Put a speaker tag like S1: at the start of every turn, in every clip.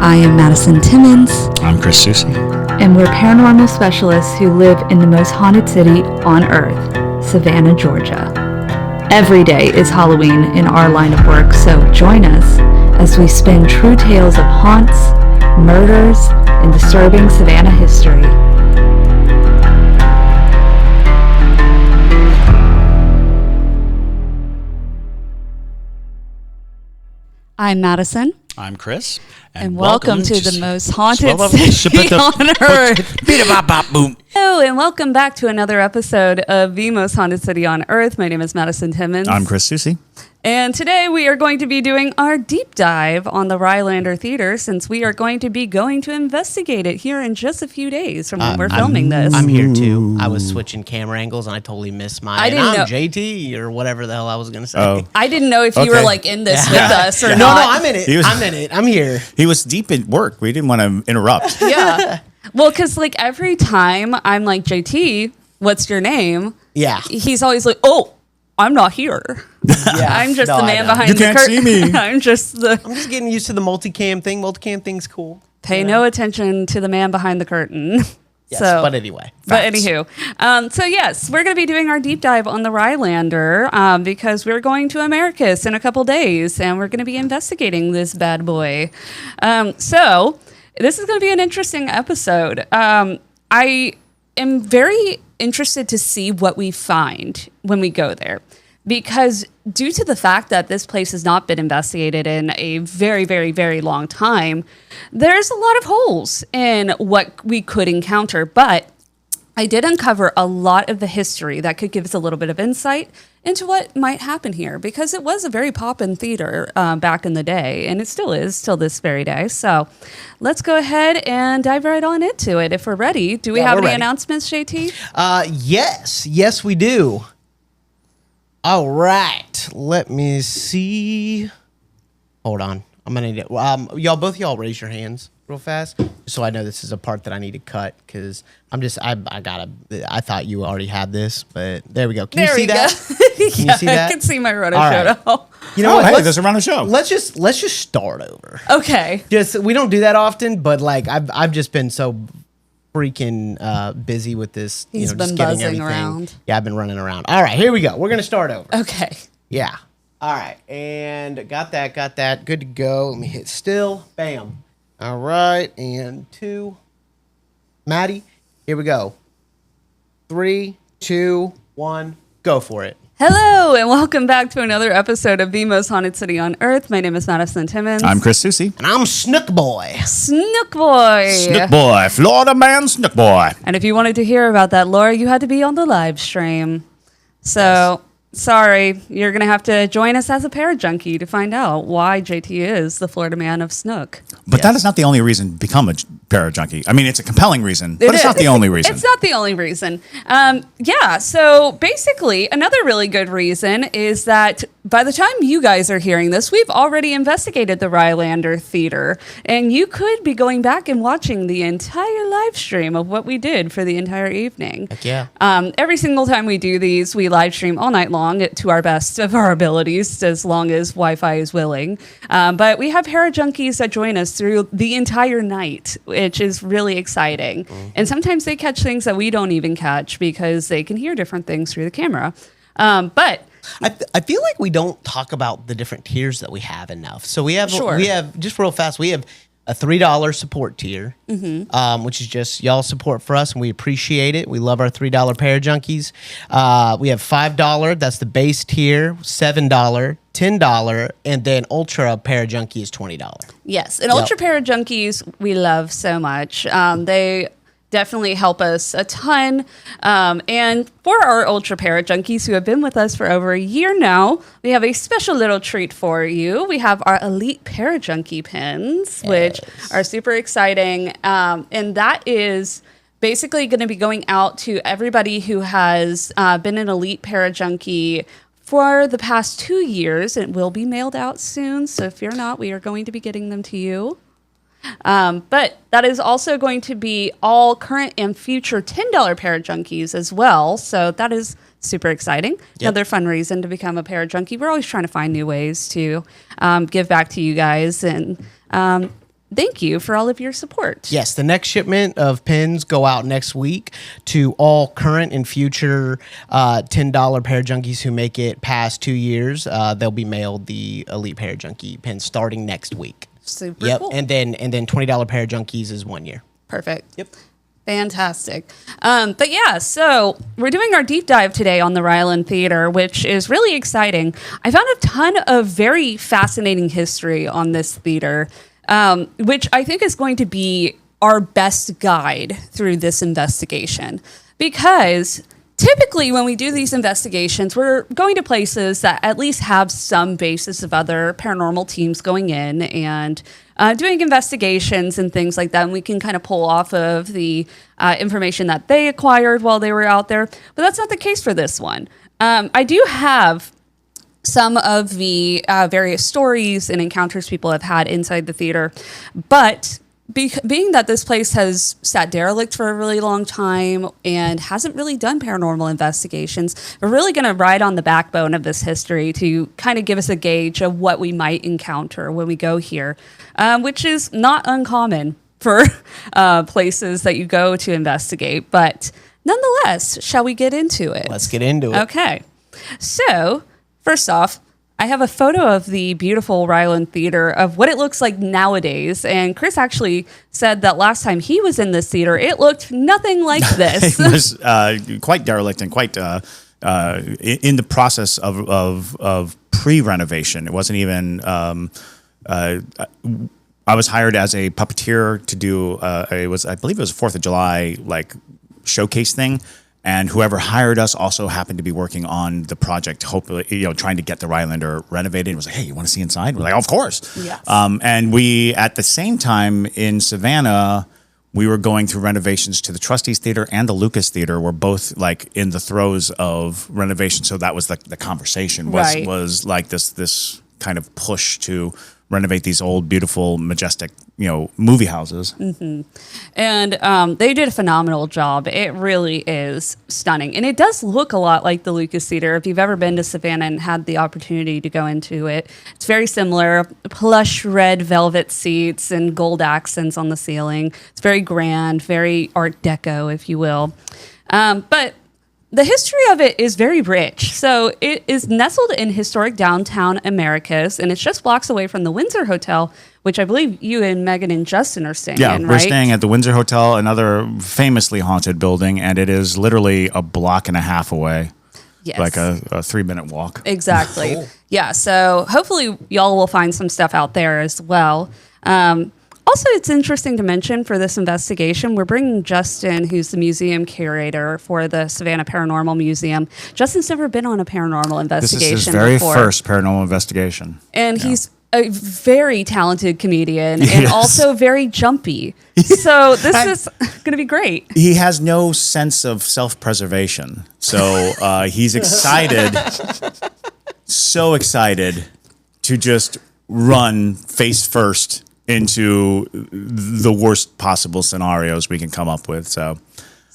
S1: I am Madison Timmons.
S2: I'm Chris Susie.
S1: And we're paranormal specialists who live in the most haunted city on earth, Savannah, Georgia. Every day is Halloween in our line of work, so join us as we spin true tales of haunts, murders, and disturbing Savannah history. I'm Madison.
S2: I'm Chris.
S1: And welcome to the most haunted city on earth. Hello, and welcome back to another episode of the most haunted city on earth. My name is Madison Timmons.
S2: I'm Chris Susie.
S1: And today we are going to be doing our deep dive on the Rylander Theatre, since we are going to be going to investigate it here in just a few days from when we're filming this.
S3: I'm here too. I was switching camera angles and I totally missed mine.
S1: I didn't know.
S3: JT or whatever the hell I was going to say.
S2: Oh.
S1: I didn't know if you were like in this with us or
S3: No,
S1: not.
S3: I'm in it. I'm here.
S2: He was deep in work. We didn't want to interrupt.
S1: Yeah. Well, because like every time I'm like, JT, what's your name?
S3: Yeah.
S1: He's always like, oh, I'm not here.
S3: Yeah.
S1: I'm just
S3: No,
S1: the
S3: I
S1: man
S3: know.
S1: behind
S2: You
S1: the
S2: can't
S1: curtain.
S2: see me.
S1: I'm just
S3: getting used to the multicam thing. Multicam thing's cool.
S1: pay no attention to the man behind the curtain.
S3: Yes,
S1: So,
S3: but anyway.
S1: But
S3: Facts.
S1: anywho, so yes, we're going to be doing our deep dive on the Rylander because we're going to Americus in a couple days, and we're going to be investigating this bad boy. So this is going to be an interesting episode. I am very interested to see what we find when we go there, because due to the fact that this place has not been investigated in a very, very, very long time, there's a lot of holes in what we could encounter. But I did uncover a lot of the history that could give us a little bit of insight into what might happen here, because it was a very poppin' theater back in the day, and it still is till this very day. So let's go ahead and dive right on into it if we're ready. Do we have any announcements, JT?
S3: Yes, we do. All right. Let me see. Hold on. I'm gonna need it. Both y'all raise your hands real fast, so I know this is a part that I need to cut, because I thought you already had this, but there we go. Can you see that? Can you see that?
S1: I can see my roto
S3: All right.
S1: show.
S3: You know what?
S2: Hey, there's a round of show.
S3: Let's just start over.
S1: Okay.
S3: We don't do that often, but like I've just been so freaking busy with this.
S1: He's been
S3: just getting
S1: buzzing
S3: everything.
S1: around.
S3: Yeah, I've been running around. All right, here we go. We're gonna start over.
S1: Okay.
S3: Yeah. All right, and got that. Good to go. Let me hit still. Bam. All right, and 2. Maddie, here we go. 3, 2, 1, go for it.
S1: Hello, and welcome back to another episode of the most haunted city on earth. My name is Madison Timmons.
S2: I'm Chris Susie.
S3: And I'm Snook Boy.
S1: Snook Boy.
S2: Snook Boy. Florida man, Snook Boy.
S1: And if you wanted to hear about that lore, you had to be on the live stream. So, sorry, you're going to have to join us as a parajunkie to find out why JT is the Florida man of Snook.
S2: But that is not the only reason to become a parajunkie. I mean, it's a compelling reason, but it's not the only reason.
S1: It's not the only reason. So basically, another really good reason is that by the time you guys are hearing this, we've already investigated the Rylander Theatre, and you could be going back and watching the entire live stream of what we did for the entire evening.
S3: Heck yeah.
S1: Every single time we do these, we live stream all night long to our best of our abilities, as long as Wi-Fi is willing. But we have parajunkies that join us through the entire night, which is really exciting. Mm-hmm. And sometimes they catch things that we don't even catch because they can hear different things through the camera. But
S3: I feel like we don't talk about the different tiers that we have enough. So we have just real fast. We have a $3 support tier, which is just y'all support for us, and we appreciate it. We love our $3 parajunkies. We have $5. That's the base tier. $7, $10, and then Ultra Parajunkie is $20.
S1: yes, and Ultra Parajunkies we love so much. They definitely help us a ton. And for our Ultra Parajunkies who have been with us for over a year now, we have a special little treat for you. We have our Elite Parajunkie pins, which are super exciting. And that is basically going to be going out to everybody who has been an Elite Parajunkie for the past 2 years. It will be mailed out soon, so fear not, we are going to be getting them to you. But that is also going to be all current and future $10 parajunkies as well. So that is super exciting. Yep. Another fun reason to become a parajunkie. We're always trying to find new ways to give back to you guys. And thank you for all of your support.
S3: Yes, the next shipment of pins go out next week to all current and future $10 Parajunkies who make it past 2 years. They'll be mailed the Elite Parajunkie pins starting next week.
S1: Super cool.
S3: And then $20 Parajunkies is 1 year.
S1: Perfect. Yep. Fantastic. But yeah, so we're doing our deep dive today on the Rylander Theater, which is really exciting. I found a ton of very fascinating history on this theater, which I think is going to be our best guide through this investigation. Because typically when we do these investigations, we're going to places that at least have some basis of other paranormal teams going in and doing investigations and things like that. And we can kind of pull off of the information that they acquired while they were out there. But that's not the case for this one. I do have some of the various stories and encounters people have had inside the theater. But being that this place has sat derelict for a really long time and hasn't really done paranormal investigations, we're really going to ride on the backbone of this history to kind of give us a gauge of what we might encounter when we go here, which is not uncommon for places that you go to investigate. But nonetheless, shall we get into it?
S3: Let's get into it.
S1: Okay. So, first off, I have a photo of the beautiful Rylander Theater of what it looks like nowadays. And Chris actually said that last time he was in this theater, it looked nothing like this.
S2: It was quite derelict and quite in the process of pre-renovation. It wasn't even... I was hired as a puppeteer to do, I believe it was a 4th of July like showcase thing. And whoever hired us also happened to be working on the project, hopefully, trying to get the Rylander renovated. It was like, hey, you want to see inside? We're like, oh, of course.
S1: Yes.
S2: And we, at the same time in Savannah, we were going through renovations to the Trustees Theater and the Lucas Theater. We're both like in the throes of renovation. So that was the conversation was like this kind of push to renovate these old, beautiful, majestic, movie houses.
S1: Mm-hmm. And they did a phenomenal job. It really is stunning. And it does look a lot like the Lucas Theater. If you've ever been to Savannah and had the opportunity to go into it, it's very similar. Plush red velvet seats and gold accents on the ceiling. It's very grand, very Art Deco, if you will. But the history of it is very rich. So it is nestled in historic downtown Americus, and it's just blocks away from the Windsor Hotel, which I believe you and Megan and Justin are staying in, right?
S2: Yeah, we're staying at the Windsor Hotel, another famously haunted building, and it is literally a block and a half away.
S1: Yes.
S2: Like a 3-minute walk.
S1: Exactly. Cool. Yeah, so hopefully y'all will find some stuff out there as well. Also, it's interesting to mention for this investigation, we're bringing Justin, who's the museum curator for the Savannah Paranormal Museum. Justin's never been on a paranormal investigation before.
S2: This is his very first paranormal investigation.
S1: And he's a very talented comedian and also very jumpy. So this is going to be great.
S2: He has no sense of self-preservation. So he's excited, so excited to just run face first into the worst possible scenarios we can come up with. So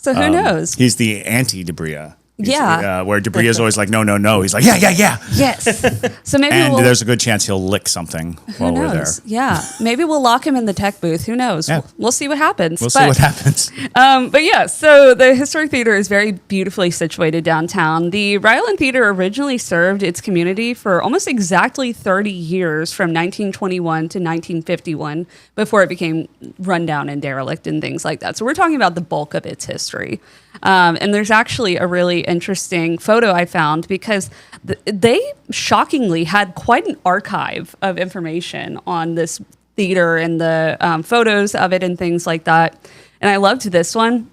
S1: who knows?
S2: He's the anti-Debria.
S1: Yeah.
S2: Where Debria is always like, no. He's like, yeah.
S1: Yes. So maybe
S2: there's a good chance he'll lick something while we're there.
S1: Yeah. Maybe we'll lock him in the tech booth. Who knows? Yeah. We'll see what happens.
S2: See what happens.
S1: But yeah, so the Historic Theater is very beautifully situated downtown. The Rylander Theater originally served its community for almost exactly 30 years from 1921 to 1951 before it became rundown and derelict and things like that. So we're talking about the bulk of its history. And there's actually a really interesting photo I found because they shockingly had quite an archive of information on this theater and the photos of it and things like that. And I loved this one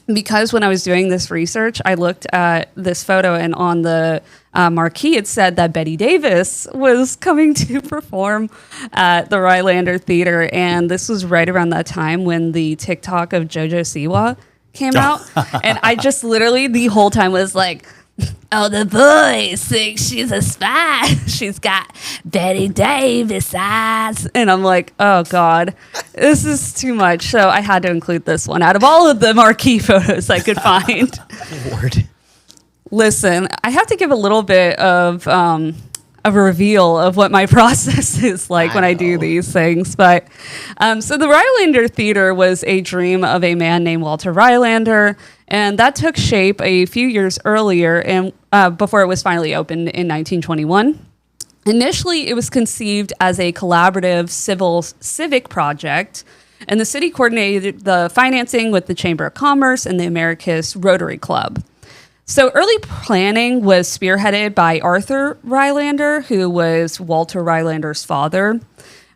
S1: because when I was doing this research, I looked at this photo and on the marquee, it said that Betty Davis was coming to perform at the Rylander Theater. And this was right around that time when the TikTok of JoJo Siwa came out. And I just literally the whole time was like, oh, the boys think she's a spy. She's got Betty Davis eyes. And I'm like, oh, God, this is too much. So I had to include this one out of all of the marquee photos I could find.
S3: Lord.
S1: Listen, I have to give a little bit of a reveal of what my process is like when I do these things. But so the Rylander Theatre was a dream of a man named Walter Rylander, and that took shape a few years earlier, and before it was finally opened in 1921. Initially, it was conceived as a collaborative civic project, and the city coordinated the financing with the Chamber of Commerce and the Americus Rotary Club. So early planning was spearheaded by Arthur Rylander, who was Walter Rylander's father,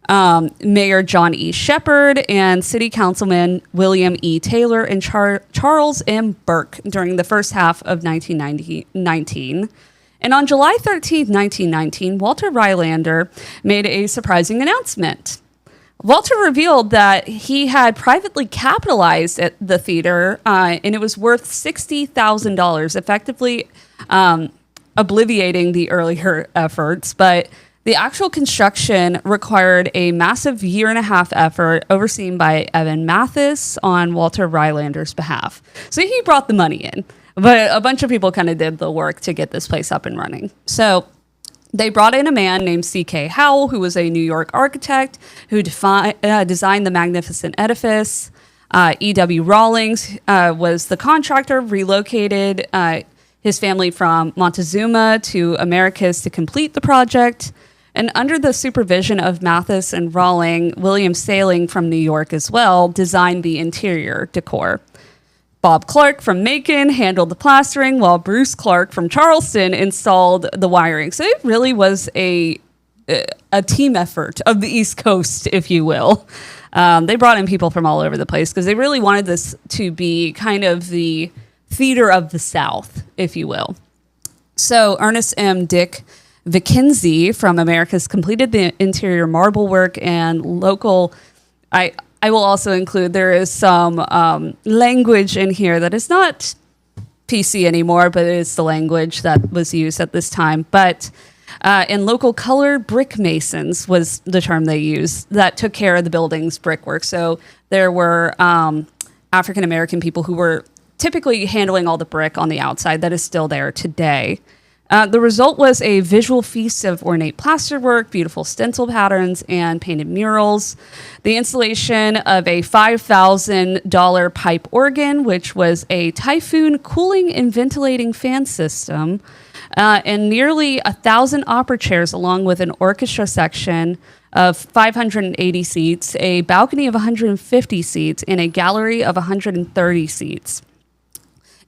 S1: Mayor John E. Shepard, and City Councilman William E. Taylor and Charles M. Burke during the first half of 1919. And on July 13, 1919, Walter Rylander made a surprising announcement. Walter revealed that he had privately capitalized at the theater, and it was worth $60,000, effectively obliviating the earlier efforts. But the actual construction required a massive year-and-a-half effort overseen by Evan Mathis on Walter Rylander's behalf. So he brought the money in. But a bunch of people kind of did the work to get this place up and running. So they brought in a man named C.K. Howell, who was a New York architect who designed the magnificent edifice. E.W. Rawlings was the contractor, relocated his family from Montezuma to Americus to complete the project. And under the supervision of Mathis and Rawling, William Saling from New York as well designed the interior decor. Bob Clark from Macon handled the plastering, while Bruce Clark from Charleston installed the wiring. So it really was a team effort of the East Coast, if you will. They brought in people from all over the place because they really wanted this to be kind of the theater of the South, if you will. So Ernest M. Dick Vickenzie from Americus completed the interior marble work, and local... I will also include, there is some language in here that is not PC anymore, but it is the language that was used at this time. But in local colored brick masons was the term they used that took care of the building's brickwork. So there were African-American people who were typically handling all the brick on the outside that is still there today. The result was a visual feast of ornate plasterwork, beautiful stencil patterns, and painted murals. The installation of a $5,000 pipe organ, which was a Typhoon cooling and ventilating fan system, and nearly 1,000 opera chairs, along with an orchestra section of 580 seats, a balcony of 150 seats, and a gallery of 130 seats.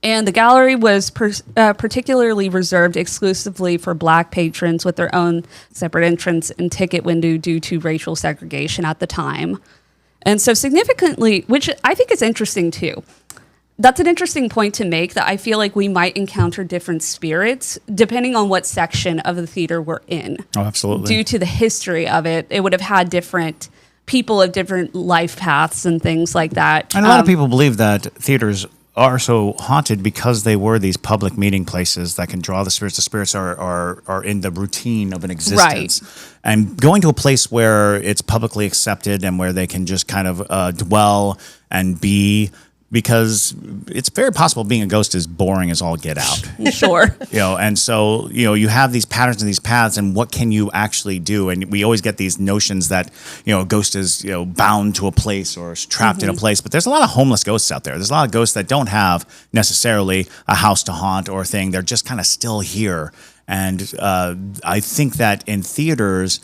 S1: And the gallery was particularly reserved exclusively for Black patrons with their own separate entrance and ticket window due to racial segregation at the time. And so significantly, which I think is interesting too, that's an interesting point to make, that I feel like we might encounter different spirits depending on what section of the theater we're in.
S2: Oh, absolutely.
S1: Due to the history of it, it would have had different people of different life paths and things like that.
S2: And a lot of people believe that theaters are so haunted because they were these public meeting places that can draw the spirits. The spirits are in the routine of an existence. Right. And going to a place where it's publicly accepted and where they can just kind of dwell and be, because it's very possible being a ghost is boring as all get out.
S1: Sure.
S2: And so, you have these patterns and these paths, and what can you actually do? And we always get these notions that, a ghost is, bound to a place or is trapped in a place. But there's a lot of homeless ghosts out there. There's a lot of ghosts that don't have necessarily a house to haunt or a thing. They're just kind of still here. And I think that in theaters,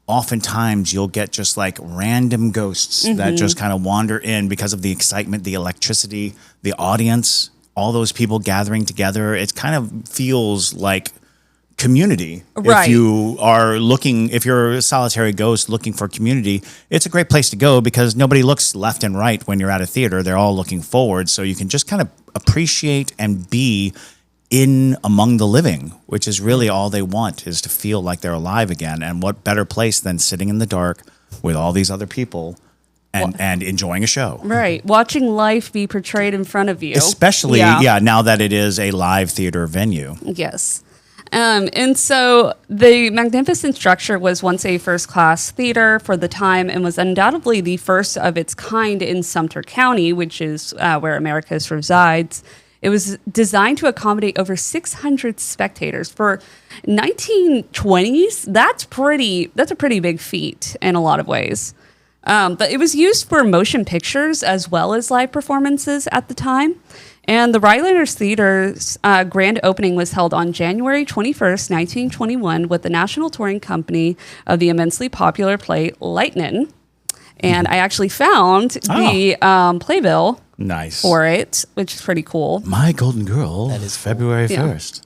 S2: oftentimes you'll get just like random ghosts that just kind of wander in because of the excitement, the electricity, the audience, all those people gathering together. It kind of feels like community.
S1: Right.
S2: If you're a solitary ghost looking for community, it's a great place to go because nobody looks left and right when you're at a theater. They're all looking forward. So you can just kind of appreciate and be in among the living, which is really all they want, is to feel like they're alive again. And what better place than sitting in the dark with all these other people and enjoying a show.
S1: Right. Watching life be portrayed in front of you.
S2: Especially, now that it is a live theater venue.
S1: Yes. And so the magnificent structure was once a first-class theater for the time and was undoubtedly the first of its kind in Sumter County, which is where Americus resides. It was designed to accommodate over 600 spectators. For 1920s, that's a pretty big feat in a lot of ways. But it was used for motion pictures as well as live performances at the time. And the Rylander Theater's grand opening was held on January 21st, 1921, with the National Touring Company of the immensely popular play Lightnin'. And I actually found the playbill for it, which is pretty cool.
S2: My Golden Girl.
S3: That is cool.
S2: February 1st.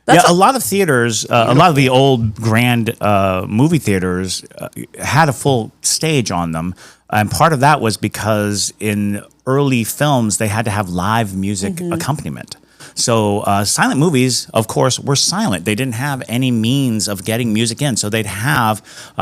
S2: A lot of theaters, a lot of the old grand movie theaters had a full stage on them. And part of that was because in early films, they had to have live music accompaniment. So silent movies, of course, were silent. They didn't have any means of getting music in. So they'd have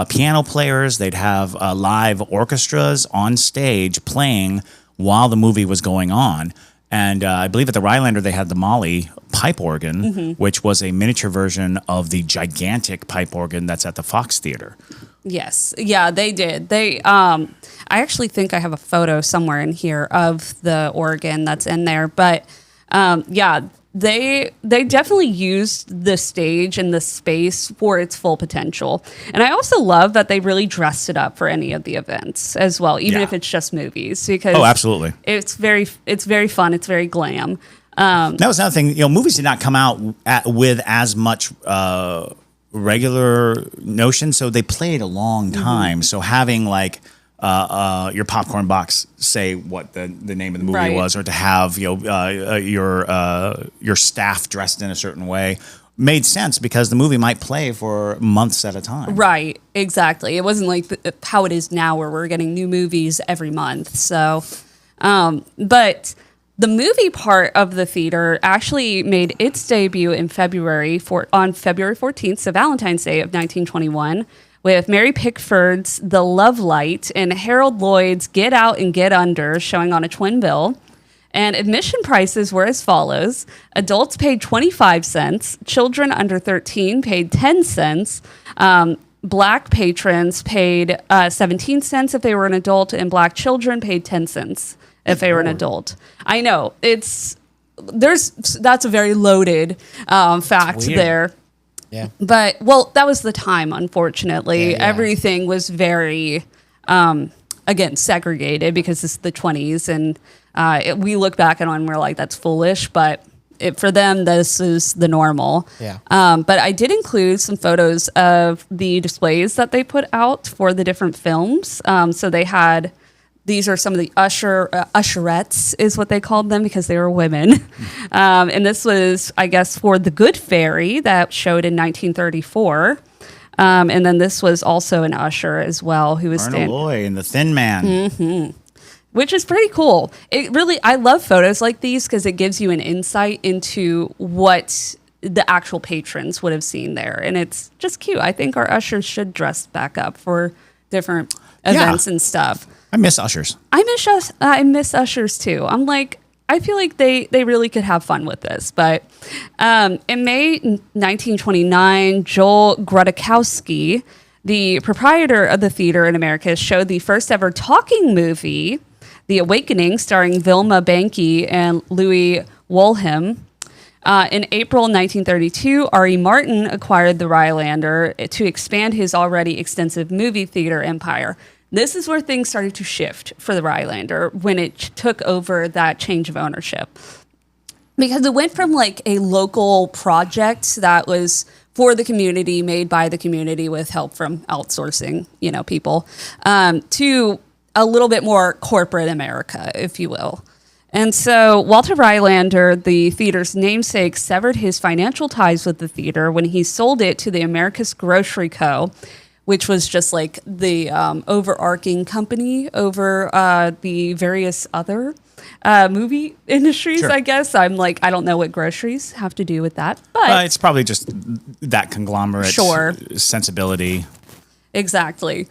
S2: piano players, they'd have live orchestras on stage playing while the movie was going on. And I believe at the Rylander, they had the Molly pipe organ, which was a miniature version of the gigantic pipe organ that's at the Fox Theater.
S1: Yes. Yeah, they did. I actually think I have a photo somewhere in here of the organ that's in there. But they definitely used the stage and the space for its full potential. And I also love that they really dressed it up for any of the events as well, even if it's just movies. Because
S2: absolutely.
S1: It's very fun. It's very glam.
S2: That was another thing. Movies did not come out with as much regular notion, so they played a long time. So having like your popcorn box say what the name of the movie was, or to have your staff dressed in a certain way made sense because the movie might play for months at a time.
S1: Right, exactly. It wasn't like how it is now where we're getting new movies every month. So, but the movie part of the theater actually made its debut in on February 14th, so Valentine's Day of 1921, with Mary Pickford's The Love Light and Harold Lloyd's Get Out and Get Under showing on a twin bill. And admission prices were as follows. Adults paid 25 cents. Children under 13 paid 10 cents. Black patrons paid 17 cents if they were an adult, and black children paid 10 cents if they were an adult. I know. That's a very loaded fact there.
S3: Yeah.
S1: But, that was the time, unfortunately. Yeah. Everything was very, again, segregated because it's the 20s. And we look back at it and we're like, that's foolish. But for them, this is the normal. Yeah. But I did include some photos of the displays that they put out for the different films. So they had... These are some of the usherettes, is what they called them because they were women. And this was, I guess, for The Good Fairy that showed in 1934. And then this was also an usher as well who was
S2: standing. Loy and the Thin Man.
S1: Which is pretty cool. I love photos like these because it gives you an insight into what the actual patrons would have seen there. And it's just cute. I think our ushers should dress back up for different events and stuff.
S2: I miss ushers.
S1: I miss ushers too. I feel like they really could have fun with this. But in May 1929, Joel Grudakowski, the proprietor of the theater in Americus, showed the first ever talking movie, The Awakening, starring Vilma Banky and Louis Woolham. In April 1932, R.E. Martin acquired the Rylander to expand his already extensive movie theater empire. This is where things started to shift for the Rylander when it took over that change of ownership. Because it went from like a local project that was for the community, made by the community with help from outsourcing, people, to a little bit more corporate America, if you will. And so Walter Rylander, the theater's namesake, severed his financial ties with the theater when he sold it to the Americus Grocery Co., which was just like the overarching company over the various other movie industries, I guess. I'm like, I don't know what groceries have to do with that. But
S2: it's probably just that conglomerate sensibility.
S1: Exactly.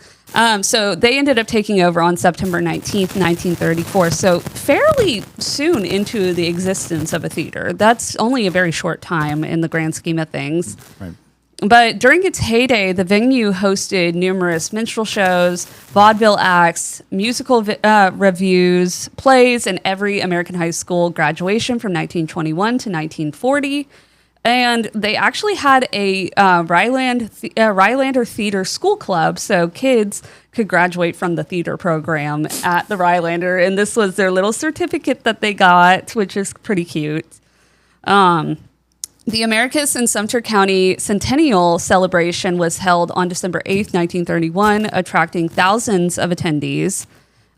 S1: So they ended up taking over on September 19th, 1934. So fairly soon into the existence of a theater. That's only a very short time in the grand scheme of things.
S2: Right.
S1: But during its heyday, the venue hosted numerous minstrel shows, vaudeville acts, musical revues, plays, and every American high school graduation from 1921 to 1940. And they actually had a Rylander Theatre School Club, so kids could graduate from the theater program at the Rylander. And this was their little certificate that they got, which is pretty cute. The Americus and Sumter County Centennial Celebration was held on December 8th, 1931, attracting thousands of attendees.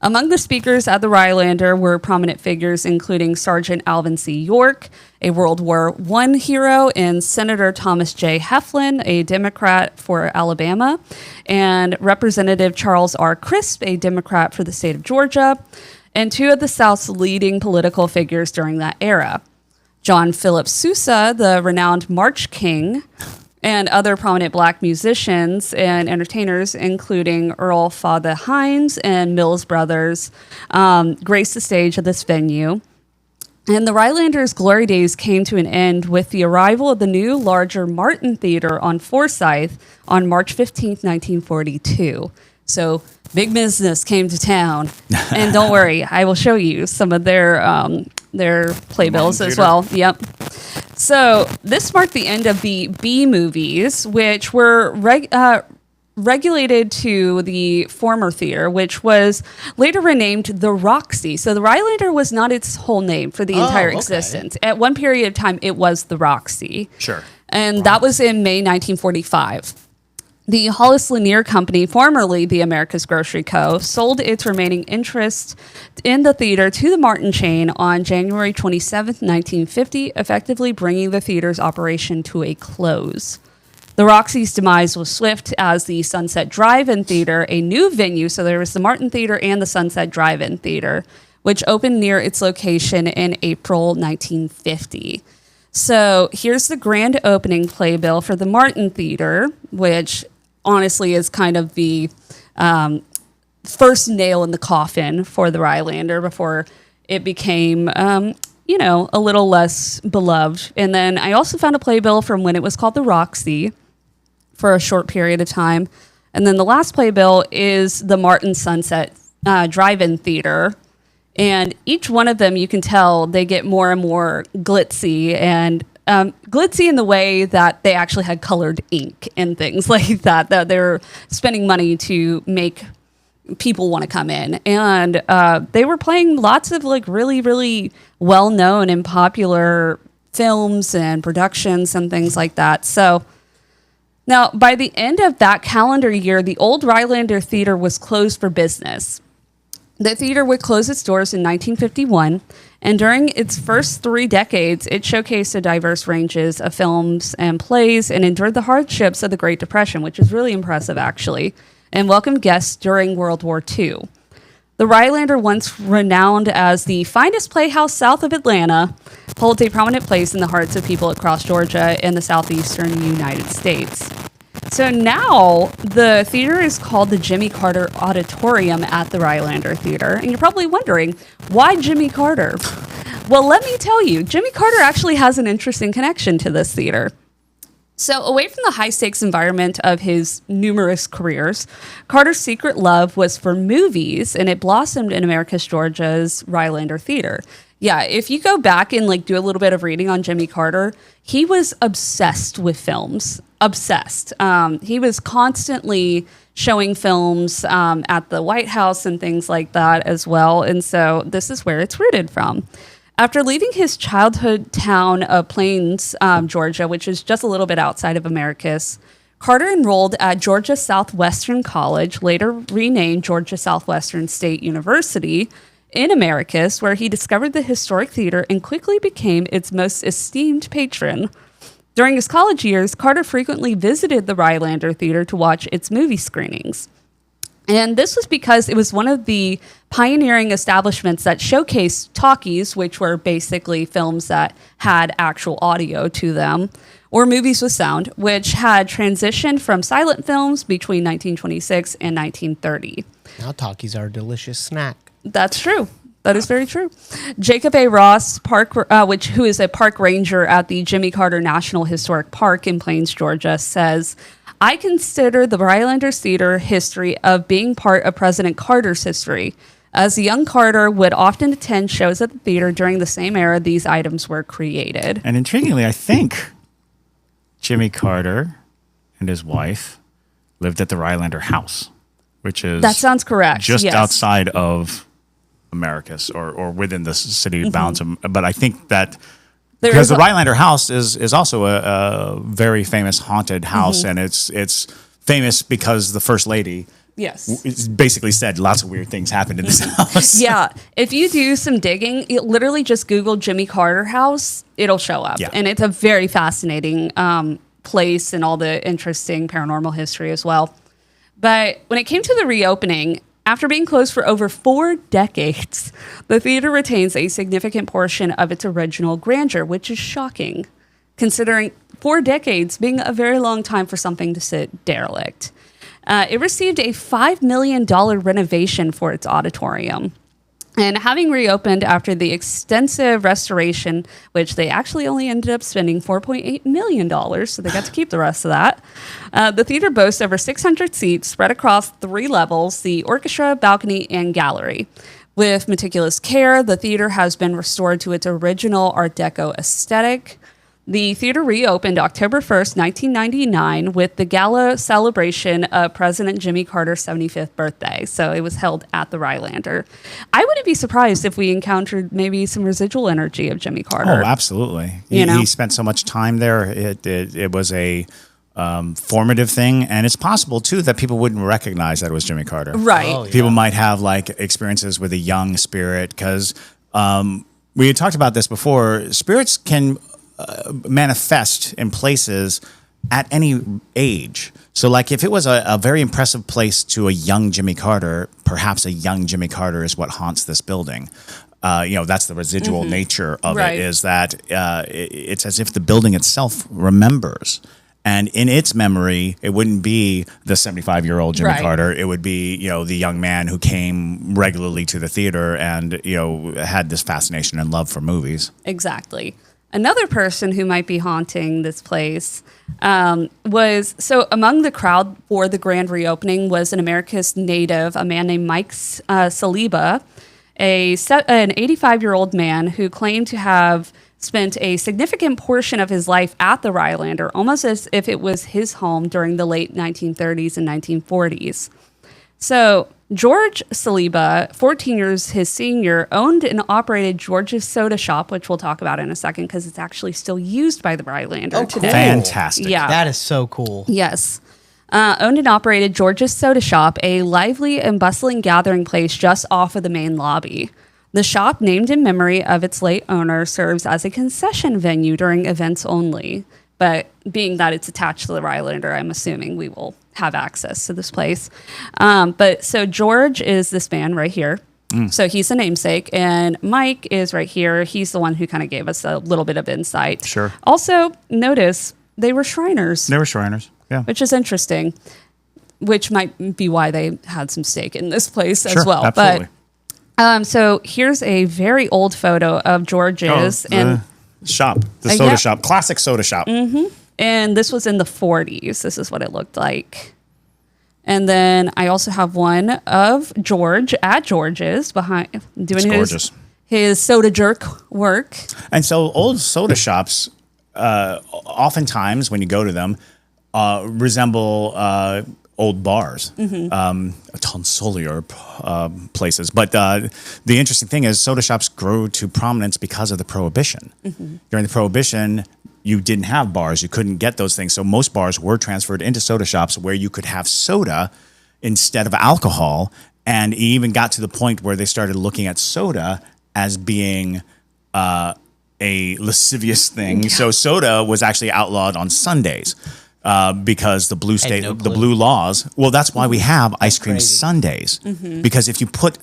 S1: Among the speakers at the Rylander were prominent figures including Sergeant Alvin C. York, a World War I hero, and Senator Thomas J. Heflin, a Democrat for Alabama, and Representative Charles R. Crisp, a Democrat for the state of Georgia, and two of the South's leading political figures during that era. John Philip Sousa, the renowned March King, and other prominent black musicians and entertainers, including Earl Father Hines and Mills Brothers, graced the stage of this venue. And the Rylander's glory days came to an end with the arrival of the new, larger Martin Theater on Forsyth on March 15th, 1942. So big business came to town. And don't worry, I will show you some of their playbills as well. Yep. So this marked the end of the B movies, which were regulated to the former theater, which was later renamed the Roxy. So the Rylander was not its whole name for the entire existence. At one period of time, it was the Roxy.
S2: Sure.
S1: And that was in May 1945. The Hollis Lanier Company, formerly the Americus Grocery Co., sold its remaining interest in the theater to the Martin chain on January 27, 1950, effectively bringing the theater's operation to a close. The Roxy's demise was swift as the Sunset Drive-In Theater, a new venue, so there was the Martin Theater and the Sunset Drive-In Theater, which opened near its location in April 1950. So here's the grand opening playbill for the Martin Theater, which honestly is kind of the first nail in the coffin for the Rylander before it became, a little less beloved. And then I also found a playbill from when it was called the Roxy for a short period of time. And then the last playbill is the Martin Sunset Drive-In Theater. And each one of them, you can tell they get more and more glitzy and glitzy in the way that they actually had colored ink and things like that they're spending money to make people want to come in. And they were playing lots of really, really well-known and popular films and productions and things like that. So now, by the end of that calendar year, the old Rylander Theater was closed for business. The theater would close its doors in 1951, and during its first 3 decades, it showcased a diverse ranges of films and plays and endured the hardships of the Great Depression, which is really impressive, actually, and welcomed guests during World War II. The Rylander, once renowned as the finest playhouse south of Atlanta, holds a prominent place in the hearts of people across Georgia and the southeastern United States. So now the theater is called the Jimmy Carter Auditorium at the Rylander Theater. And you're probably wondering, why Jimmy Carter? Well, let me tell you, Jimmy Carter actually has an interesting connection to this theater. So away from the high-stakes environment of his numerous careers, Carter's secret love was for movies, and it blossomed in Americus, Georgia's Rylander Theater. Yeah, if you go back and do a little bit of reading on Jimmy Carter, he was obsessed with films. Obsessed. He was constantly showing films at the White House and things like that as well. And so this is where it's rooted from. After leaving his childhood town of Plains, Georgia, which is just a little bit outside of Americus, Carter enrolled at Georgia Southwestern College, later renamed Georgia Southwestern State University, in Americus, where he discovered the historic theater and quickly became its most esteemed patron. During his college years, Carter frequently visited the Rylander Theater to watch its movie screenings. And this was because it was one of the pioneering establishments that showcased talkies, which were basically films that had actual audio to them, or movies with sound, which had transitioned from silent films between 1926 and 1930.
S3: Now talkies are a delicious snack.
S1: That's true. That is very true. Jacob A. Ross, who is a park ranger at the Jimmy Carter National Historic Park in Plains, Georgia, says, I consider the Rylander Theater history of being part of President Carter's history. As a young Carter would often attend shows at the theater during the same era these items were created.
S2: And intriguingly, I think Jimmy Carter and his wife lived at the Rylander house, which is...
S1: That sounds correct.
S2: Just outside of Americus or within the city bounds. But I think that... Because the Rylander house is also a very famous haunted house, and it's famous because the First Lady...
S1: Yes.
S2: Basically said lots of weird things happened in this house.
S1: Yeah. If you do some digging, literally just Google Jimmy Carter house, it'll show up.
S2: Yeah.
S1: And it's a very fascinating place and all the interesting paranormal history as well. But when it came to the reopening, after being closed for over 4 decades, the theater retains a significant portion of its original grandeur, which is shocking, considering 4 decades being a very long time for something to sit derelict. It received a $5 million renovation for its auditorium. And having reopened after the extensive restoration, which they actually only ended up spending $4.8 million, so they got to keep the rest of that, the theater boasts over 600 seats spread across 3 levels, the orchestra, balcony, and gallery. With meticulous care, the theater has been restored to its original Art Deco aesthetic. The theater reopened October 1st, 1999 with the gala celebration of President Jimmy Carter's 75th birthday. So it was held at the Rylander. I wouldn't be surprised if we encountered maybe some residual energy of Jimmy Carter.
S2: Oh, absolutely. He spent so much time there. It was a formative thing. And it's possible, too, that people wouldn't recognize that it was Jimmy Carter.
S1: Right.
S3: Oh, yeah.
S2: People might have like experiences with a young spirit because we had talked about this before. Spirits can... manifest in places at any age. So like if it was a very impressive place to a young Jimmy Carter, perhaps a young Jimmy Carter is what haunts this building. That's the residual nature of it, is that it's as if the building itself remembers. And in its memory, it wouldn't be the 75-year-old Jimmy Carter. It would be, the young man who came regularly to the theater and, had this fascination and love for movies.
S1: Exactly. Another person who might be haunting this place was among the crowd for the grand reopening was an Americus native, a man named Mike Saliba, an 85-year-old man who claimed to have spent a significant portion of his life at the Rylander, almost as if it was his home during the late 1930s and 1940s. So George Saliba, 14 years his senior, owned and operated George's Soda Shop, which we'll talk about in a second because it's actually still used by the Rylander today.
S2: Fantastic.
S1: Yeah.
S3: That is so cool.
S1: Yes. Owned and operated George's Soda Shop, a lively and bustling gathering place just off of the main lobby. The shop, named in memory of its late owner, serves as a concession venue during events only. But being that it's attached to the Rylander, I'm assuming we will have access to this place. So George is this man right here. So he's the namesake, and Mike is right here. He's the one who kind of gave us a little bit of insight.
S2: Sure.
S1: Also, notice they were Shriners.
S2: They were Shriners, yeah.
S1: Which is interesting, which might be why they had some stake in this place as well.
S2: Absolutely.
S1: But so here's a very old photo of George's
S2: shop, the soda shop, classic soda shop.
S1: And this was in the 40s. This is what it looked like. And then I also have one of George at George's behind doing his soda jerk work.
S2: And so old soda shops, oftentimes when you go to them, resemble old bars, tonsorial places. But the interesting thing is soda shops grew to prominence because of the Prohibition. During the Prohibition, you didn't have bars. You couldn't get those things. So most bars were transferred into soda shops where you could have soda instead of alcohol. And it even got to the point where they started looking at soda as being a lascivious thing. Yeah. So soda was actually outlawed on Sundays. Because the blue laws. Well, that's why we have ice cream sundaes. Because if you put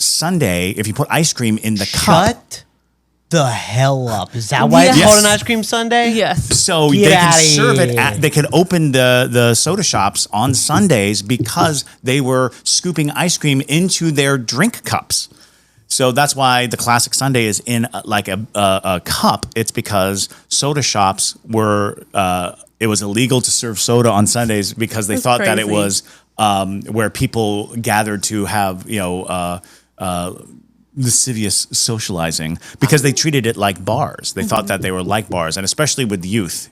S2: ice cream in the cup.
S3: Shut the hell up. Is that why it's called an ice cream sundae?
S1: Yes.
S2: So they can serve it. They can open the soda shops on Sundays because they were scooping ice cream into their drink cups. So that's why the classic sundae is in like a cup. It's because soda shops were, it was illegal to serve soda on Sundays because they thought that it was where people gathered to have, lascivious socializing, because they treated it like bars. They thought that they were like bars, and especially with youth,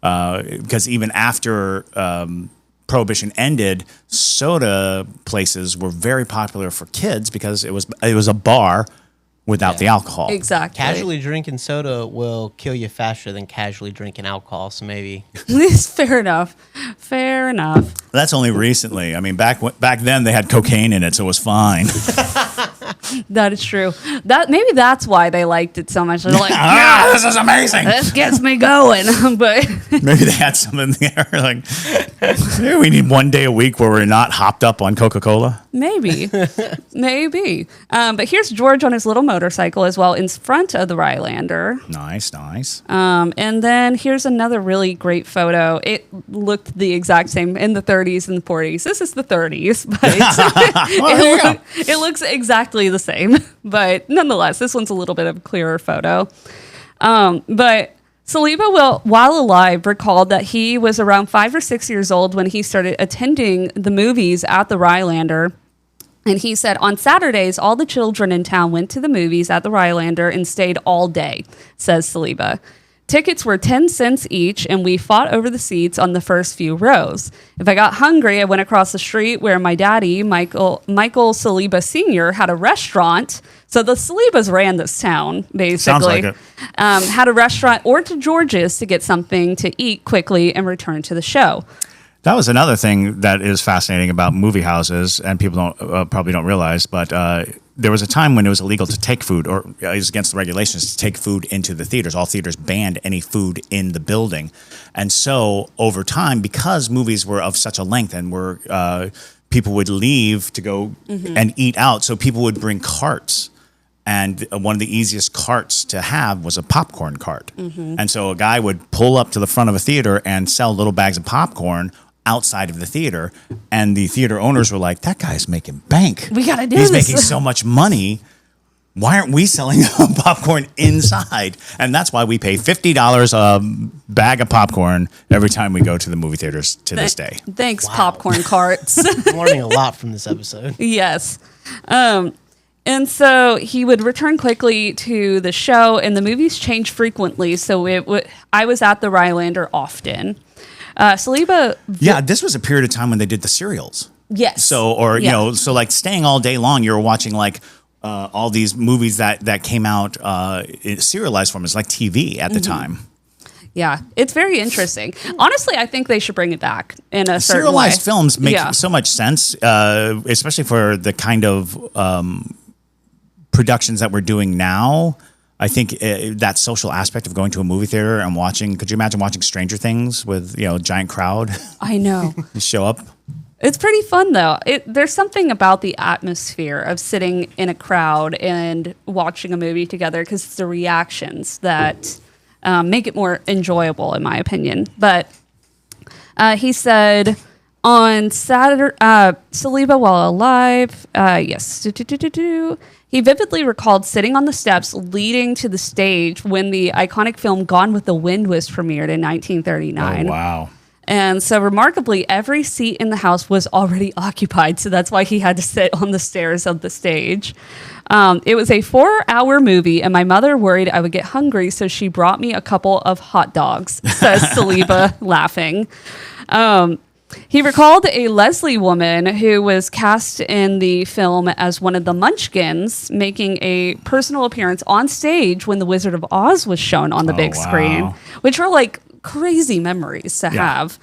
S2: because even after Prohibition ended, soda places were very popular for kids because it was a bar without the alcohol.
S1: Exactly.
S3: Casually drinking soda will kill you faster than casually drinking alcohol, so maybe.
S1: Fair enough. Fair enough.
S2: That's only recently. I mean, back then they had cocaine in it, so it was fine.
S1: That is true. Maybe that's why they liked it so much. They're like, yeah,
S2: this is amazing.
S1: this gets me going. But
S2: maybe they had some in there. Like, maybe we need one day a week where we're not hopped up on Coca-Cola.
S1: maybe. But here's George on his little motorcycle as well in front of the Rylander.
S2: Nice.
S1: And then here's another really great photo. It looked the exact same in the 30s and the 40s. This is the 30s, but it looks exactly the same. But nonetheless, this one's a little bit of a clearer photo. But Saliba, while alive, recalled that he was around 5 or 6 years old when he started attending the movies at the Rylander. And he said, on Saturdays, all the children in town went to the movies at the Rylander and stayed all day, says Saliba. Tickets were 10 cents each, and we fought over the seats on the first few rows. If I got hungry, I went across the street where my daddy, Michael Saliba Sr., had a restaurant. So the Salibas ran this town, basically.
S2: Sounds like it.
S1: Had a restaurant or to George's to get something to eat quickly and return to the show.
S2: That was another thing that is fascinating about movie houses, and people probably don't realize, but there was a time when it was illegal to take food, or it was against the regulations to take food into the theaters. All theaters banned any food in the building. And so over time, because movies were of such a length and people would leave to go and eat out, so people would bring carts. And one of the easiest carts to have was a popcorn cart. And so a guy would pull up to the front of a theater and sell little bags of popcorn outside of the theater, and the theater owners were like, that guy's making bank.
S1: We gotta do
S2: He's
S1: this.
S2: making so much money. Why aren't we selling popcorn inside? And that's why we pay $50 a bag of popcorn every time we go to the movie theaters to this day.
S1: Thanks, popcorn carts.
S3: I'm learning a lot from this episode.
S1: Yes. And so he would return quickly to the show, and the movies changed frequently. So I was at the Rylander often. Saliba.
S2: Yeah, this was a period of time when they did the serials.
S1: Yes.
S2: So, so like staying all day long, you were watching like all these movies that came out in serialized form. It's like TV at the time.
S1: Yeah, it's very interesting. Honestly, I think they should bring it back in a certain
S2: Serialized
S1: way.
S2: films make so much sense, especially for the kind of productions that we're doing now. I think that social aspect of going to a movie theater and watching. Could you imagine watching Stranger Things with a giant crowd?
S1: I know.
S2: Show up.
S1: It's pretty fun though. There's something about the atmosphere of sitting in a crowd and watching a movie together, because it's the reactions that make it more enjoyable, in my opinion. But he said on Saturday, Saliba, while alive, he vividly recalled sitting on the steps leading to the stage when the iconic film Gone with the Wind was premiered in 1939.
S2: Oh, wow.
S1: And so remarkably, every seat in the house was already occupied. So that's why he had to sit on the stairs of the stage. It was a 4-hour movie, and my mother worried I would get hungry, so she brought me a couple of hot dogs, says Saliba, laughing. He recalled a Leslie woman who was cast in the film as one of the Munchkins, making a personal appearance on stage when The Wizard of Oz was shown on the big screen, which were like crazy memories to have.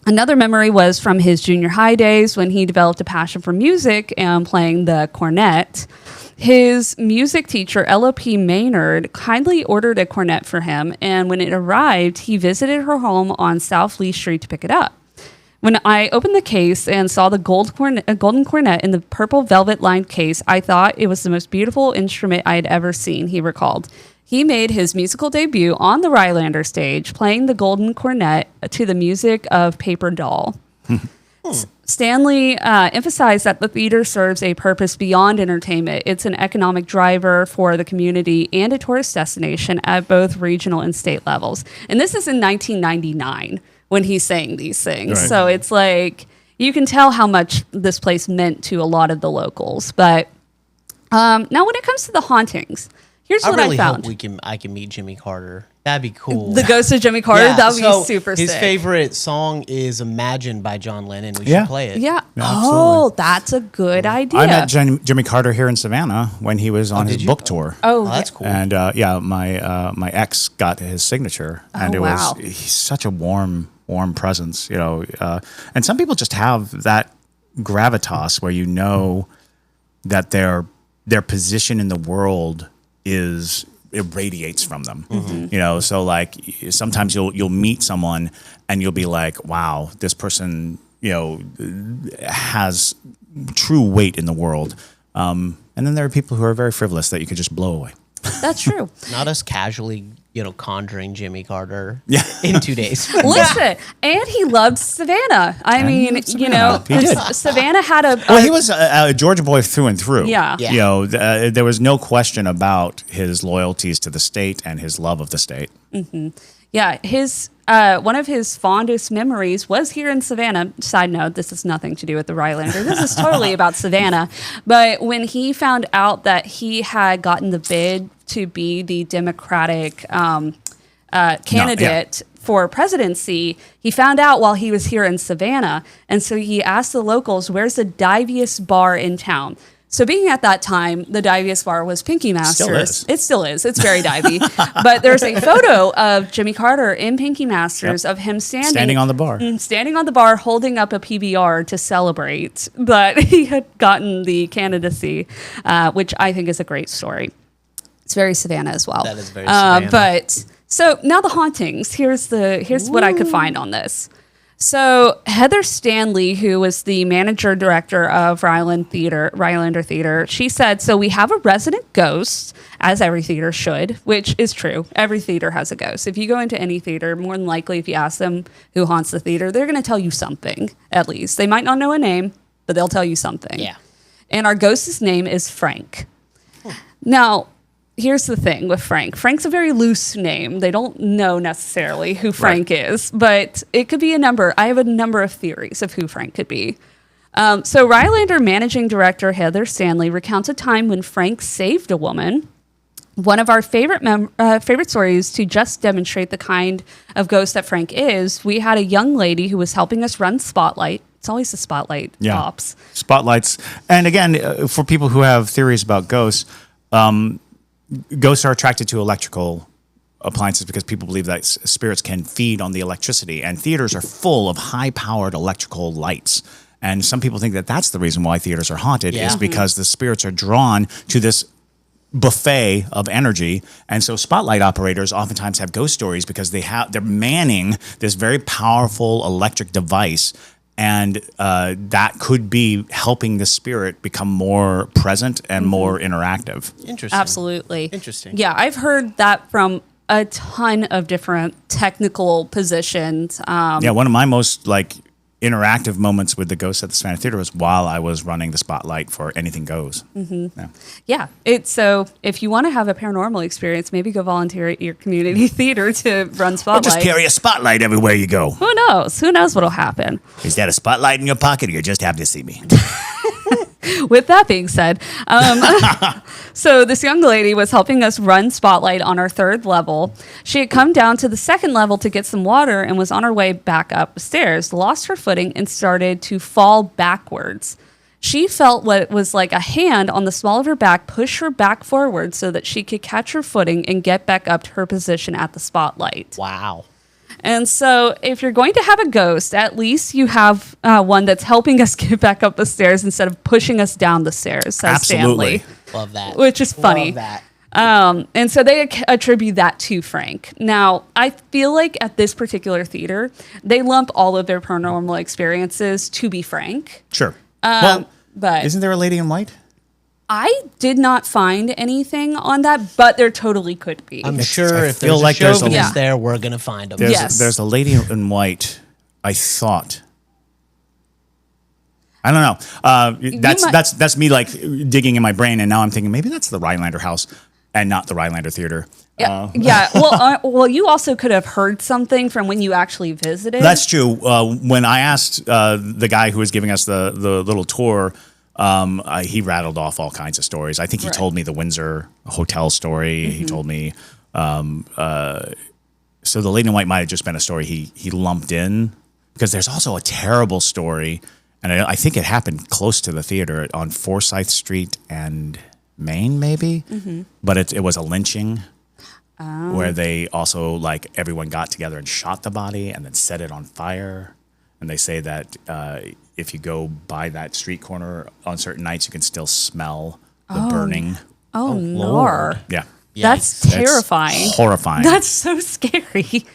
S1: Another memory was from his junior high days when he developed a passion for music and playing the cornet. His music teacher, Ella P. Maynard, kindly ordered a cornet for him, and when it arrived, he visited her home on South Lee Street to pick it up. When I opened the case and saw the golden cornet in the purple velvet-lined case, I thought it was the most beautiful instrument I had ever seen, he recalled. He made his musical debut on the Rylander stage, playing the golden cornet to the music of Paper Doll. Stanley emphasized that the theater serves a purpose beyond entertainment. It's an economic driver for the community and a tourist destination at both regional and state levels. And this is in 1999 when he's saying these things. Right. So it's like, you can tell how much this place meant to a lot of the locals. But now when it comes to the hauntings, here's what I found.
S3: I can meet Jimmy Carter. That'd be cool.
S1: The ghost of Jimmy Carter? Yeah, that would be super sick.
S3: His favorite song is Imagine by John Lennon. We should play it.
S1: Yeah. Oh, that's a good idea.
S2: I met Jimmy Carter here in Savannah when he was on his book tour.
S1: Oh,
S3: that's cool.
S2: And my ex got his signature. And he's such a warm presence, you know. And some people just have that gravitas where you know that their position in the world it radiates from them, you know. So like sometimes you'll meet someone and you'll be like, wow, this person, you know, has true weight in the world. And then there are people who are very frivolous that you could just blow away.
S1: That's true.
S3: Not us casually, you know, conjuring Jimmy Carter in 2 days.
S1: Listen, and he loved Savannah. I mean, you know, Savannah had a...
S2: Well, he was a Georgia boy through and through.
S1: Yeah.
S2: You know, there was no question about his loyalties to the state and his love of the state.
S1: Mm-hmm. Yeah, one of his fondest memories was here in Savannah. Side note, this has nothing to do with the Rylander. This is totally about Savannah. But when he found out that he had gotten the bid to be the Democratic candidate for presidency, he found out while he was here in Savannah. And so he asked the locals, where's the diviest bar in town? So being at that time, the diviest bar was Pinky Masters. It still is. It's very divey. But there's a photo of Jimmy Carter in Pinky Masters of him standing
S2: on the bar.
S1: Standing on the bar, holding up a PBR to celebrate that he had gotten the candidacy, which I think is a great story. It's very Savannah as well.
S3: That is very Savannah.
S1: But so now the hauntings. Here's what I could find on this. So Heather Stanley, who was the manager director of Rylander Theatre, she said, so we have a resident ghost, as every theater should, which is true. Every theater has a ghost. If you go into any theater, more than likely, if you ask them who haunts the theater, they're going to tell you something, at least. They might not know a name, but they'll tell you something.
S3: Yeah.
S1: And our ghost's name is Frank. Now, here's the thing with Frank. Frank's a very loose name. They don't know necessarily who Frank is, but it could be a number. I have a number of theories of who Frank could be. So Rylander managing director Heather Stanley recounts a time when Frank saved a woman. One of our favorite stories to just demonstrate the kind of ghost that Frank is, we had a young lady who was helping us run Spotlight. It's always the Spotlight pops.
S2: Spotlights. And again, for people who have theories about ghosts, ghosts are attracted to electrical appliances because people believe that spirits can feed on the electricity, and theaters are full of high-powered electrical lights. And some people think that that's the reason why theaters are haunted is because the spirits are drawn to this buffet of energy. And so spotlight operators oftentimes have ghost stories because they're manning this very powerful electric device. And that could be helping the spirit become more present and more interactive.
S3: Interesting.
S1: Absolutely.
S3: Interesting.
S1: Yeah, I've heard that from a ton of different technical positions.
S2: One of my most interactive moments with the ghosts at the Savannah Theatre was while I was running the spotlight for Anything Goes.
S1: Mm-hmm. Yeah. So if you want to have a paranormal experience, maybe go volunteer at your community theater to run spotlight.
S2: Or just carry a spotlight everywhere you go.
S1: Who knows? Who knows what'll happen?
S2: Is that a spotlight in your pocket, or you just happy to see me?
S1: With that being said, so this young lady was helping us run Spotlight on our third level. She had come down to the second level to get some water and was on her way back up the stairs, lost her footing, and started to fall backwards. She felt what was like a hand on the small of her back push her back forward so that she could catch her footing and get back up to her position at the spotlight.
S3: Wow.
S1: And so if you're going to have a ghost, at least you have one that's helping us get back up the stairs instead of pushing us down the stairs, says
S2: Absolutely.
S1: Stanley.
S3: Love that.
S1: Which is funny.
S3: Love that.
S1: And so they attribute that to Frank. Now, I feel like at this particular theater, they lump all of their paranormal experiences to be Frank.
S2: Sure.
S1: But
S2: isn't there a lady in white?
S1: I did not find anything on that, but there totally could be.
S3: I'm sure if there's a chauvinist there, we're going to find them.
S2: There's a lady in white, I thought, I don't know. That's me like digging in my brain, and now I'm thinking maybe that's the Rylander house and not the Rylander Theater.
S1: Yeah. Well, you also could have heard something from when you actually visited.
S2: That's true. When I asked the guy who was giving us the little tour, he rattled off all kinds of stories. I think he told me the Windsor Hotel story. He told me. So the Lady in White might have just been a story he lumped in, because there's also a terrible story, and I think it happened close to the theater on Forsyth Street and Main, maybe. But it was a lynching. Where they also, like, everyone got together and shot the body and then set it on fire. And they say that if you go by that street corner on certain nights, you can still smell the burning.
S1: Oh, Lord.
S2: Yeah.
S1: That's terrifying.
S2: It's horrifying.
S1: That's so scary.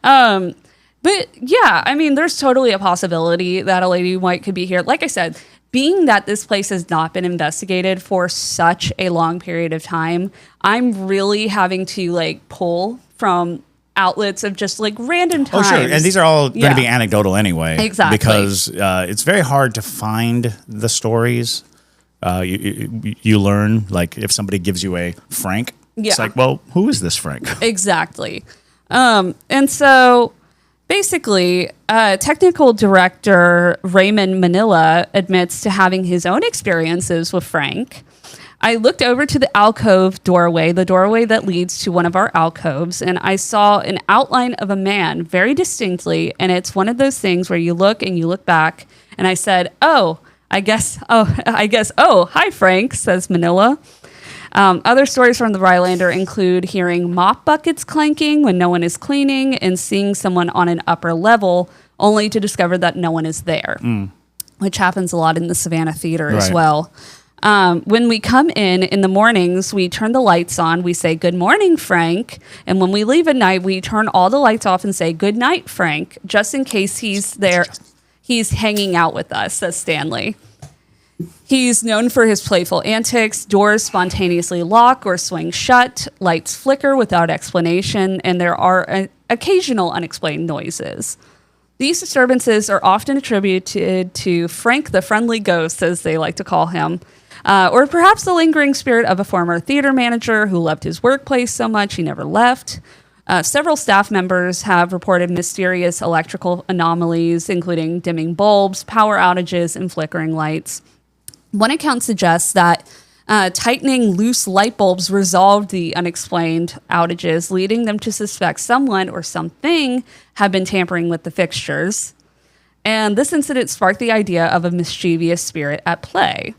S1: But yeah, I mean, there's totally a possibility that a Lady in White could be here. Like I said, being that this place has not been investigated for such a long period of time, I'm really having to like pull from outlets of just like random times.
S2: Oh, sure. And these are all going to be anecdotal anyway.
S1: Exactly.
S2: Because it's very hard to find the stories. You learn, like, if somebody gives you a Frank, it's like, well, who is this Frank?
S1: Exactly. And so basically, technical director Raymond Manila admits to having his own experiences with Frank. I looked over to the alcove doorway, the doorway that leads to one of our alcoves, and I saw an outline of a man very distinctly. And it's one of those things where you look and you look back. And I said, I guess, hi, Frank, says Manila. Other stories from the Rylander include hearing mop buckets clanking when no one is cleaning and seeing someone on an upper level only to discover that no one is there, which happens a lot in the Savannah Theater as well. When we come in the mornings, we turn the lights on. We say, "Good morning, Frank." And when we leave at night, we turn all the lights off and say, "Good night, Frank," just in case he's there. He's hanging out with us, says Stanley. He's known for his playful antics. Doors spontaneously lock or swing shut. Lights flicker without explanation. And there are occasional unexplained noises. These disturbances are often attributed to Frank the Friendly Ghost, as they like to call him, or perhaps the lingering spirit of a former theater manager who loved his workplace so much he never left. Several staff members have reported mysterious electrical anomalies, including dimming bulbs, power outages, and flickering lights. One account suggests that tightening loose light bulbs resolved the unexplained outages, leading them to suspect someone or something had been tampering with the fixtures. And this incident sparked the idea of a mischievous spirit at play.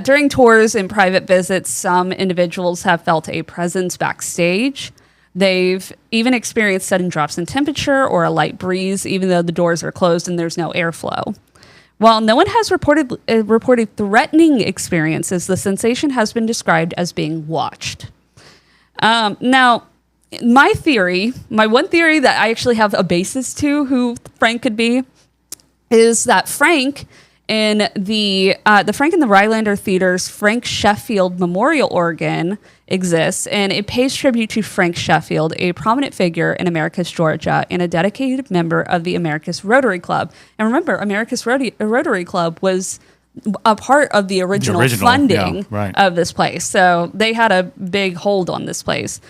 S1: During tours and private visits, some individuals have felt a presence backstage. They've even experienced sudden drops in temperature or a light breeze, even though the doors are closed and there's no airflow. While no one has reported threatening experiences, the sensation has been described as being watched. Now, my one theory that I actually have a basis to who Frank could be, is that Frank in the Rylander Theater's Frank Sheffield Memorial Organ exists, and it pays tribute to Frank Sheffield, a prominent figure in Americus, Georgia, and a dedicated member of the Americus Rotary Club. And remember, Americus Rotary Club was a part of the original funding of this place. So they had a big hold on this place.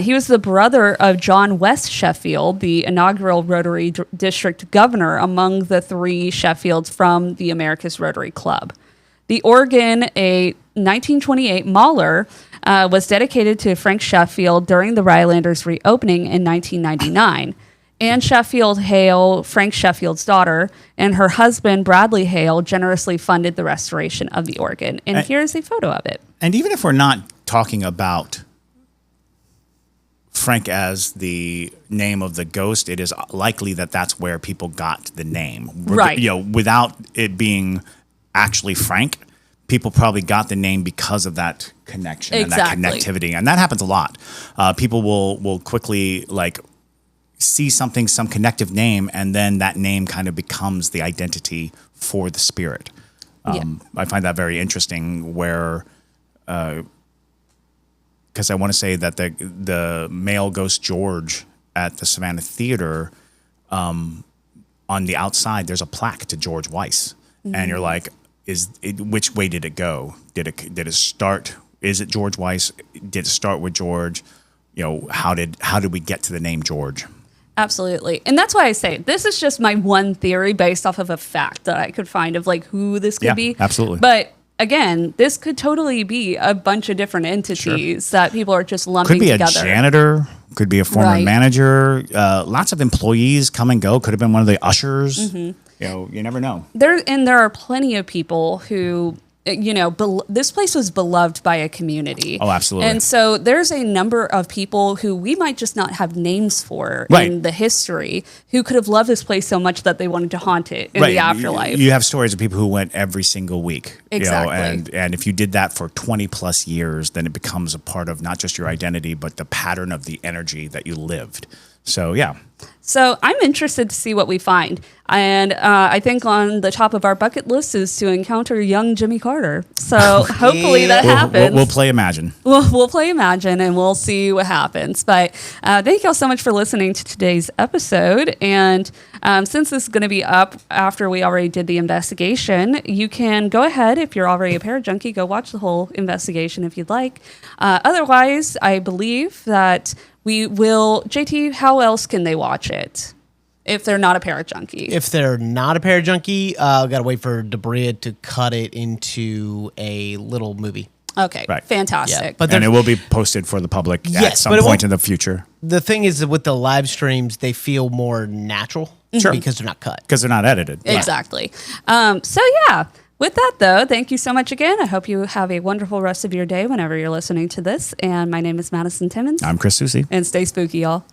S1: He was the brother of John West Sheffield, the inaugural Rotary District governor among the three Sheffields from the Americus Rotary Club. The organ, a 1928 Mahler, was dedicated to Frank Sheffield during the Rylanders' reopening in 1999. Anne Sheffield Hale, Frank Sheffield's daughter, and her husband, Bradley Hale, generously funded the restoration of the organ. And here's a photo of it.
S2: And even if we're not talking about Frank as the name of the ghost, it is likely that that's where people got the name.
S1: Right.
S2: Without it being actually Frank, people probably got the name because of that connection and that connectivity. And that happens a lot. People will quickly see something, some connective name, and then that name kind of becomes the identity for the spirit. I find that very interesting where, because I want to say that the male ghost George at the Savannah Theater, on the outside, there's a plaque to George Weiss. and you're like, which way did it go? Did it start? Is it George Weiss? Did it start with George? How did we get to the name George?
S1: Absolutely. And that's why I say this is just my one theory based off of a fact that I could find of like who this could be.
S2: Absolutely.
S1: But again, this could totally be a bunch of different entities that people are just lumping together.
S2: Could be a janitor, could be a former manager, lots of employees come and go. Could have been one of the ushers. You never know. There
S1: are plenty of people who, this place was beloved by a community.
S2: Oh, absolutely.
S1: And so there's a number of people who we might just not have names for in the history who could have loved this place so much that they wanted to haunt it in the afterlife.
S2: You have stories of people who went every single week.
S1: Exactly.
S2: And if you did that for 20 plus years, then it becomes a part of not just your identity, but the pattern of the energy that you lived. So, yeah.
S1: So I'm interested to see what we find. And I think on the top of our bucket list is to encounter young Jimmy Carter. So hopefully that happens.
S2: We'll play Imagine.
S1: We'll play Imagine and we'll see what happens. But thank you all so much for listening to today's episode. And since this is going to be up after we already did the investigation, you can go ahead, if you're already a parajunkie, go watch the whole investigation if you'd like. Otherwise, I believe that we will. JT, how else can they watch it if they're not a parajunkie?
S3: If they're not a parajunkie, got to wait for Debria to cut it into a little movie.
S1: Okay, fantastic.
S3: Yeah,
S2: and it will be posted for the public at some point in the future.
S3: The thing is that with the live streams, they feel more natural because they're not cut.
S2: Because they're not edited.
S1: Exactly. With that, though, thank you so much again. I hope you have a wonderful rest of your day whenever you're listening to this. And my name is Madison Timmons.
S2: I'm Chris Soucy.
S1: And stay spooky, y'all.